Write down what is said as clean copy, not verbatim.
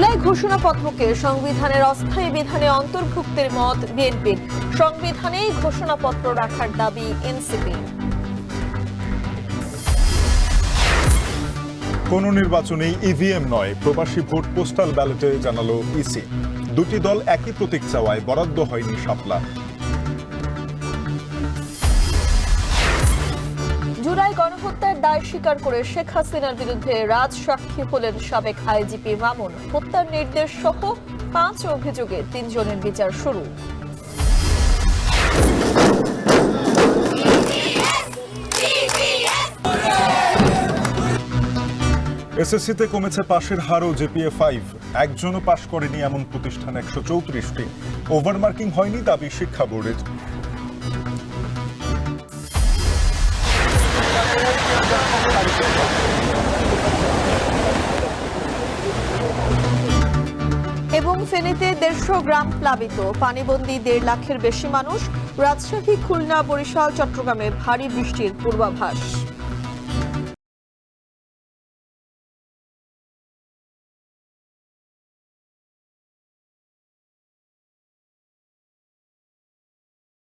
জুলাই ঘোষণাপত্রকে সংবিধানের অস্থায়ী বিধানে অন্তর্ভুক্তের মত বিএনপির। সংবিধানেই ঘোষণাপত্র রাখার দাবি এনসিপি। কোন নির্বাচনেই ইভিএম নয়, প্রবাসী ভোট পোস্টাল ব্যালটে জানালো ইসি। দুটি দল একই প্রতীক চাওয়ায় বরাদ্দ হয়নি শাপলা। জুলাই গণহত্যার দায় স্বীকার করে শেখ হাসিনার বিরুদ্ধে রাজসাক্ষী হলেন সাবেক আইজিপি মামুন। হত্যার নির্দেশ সহ 5 অভিযোগে 3 জনের বিচার শুরু। এসএসসিতে কমেছে পাশের হারও জিপিএ 5। একজনও পাশ করেনি এমন প্রতিষ্ঠান 134টি। ওভারমার্কিং হয়নি দাবি শিক্ষা বোর্ডের। এবং ফেনীতে 150 গ্রাম প্লাবিত, পানিবন্দী 1.5 লাখের বেশি মানুষ। রাজশাহী, খুলনা, বরিশাল, চট্টগ্রামে ভারী বৃষ্টির পূর্বাভাস।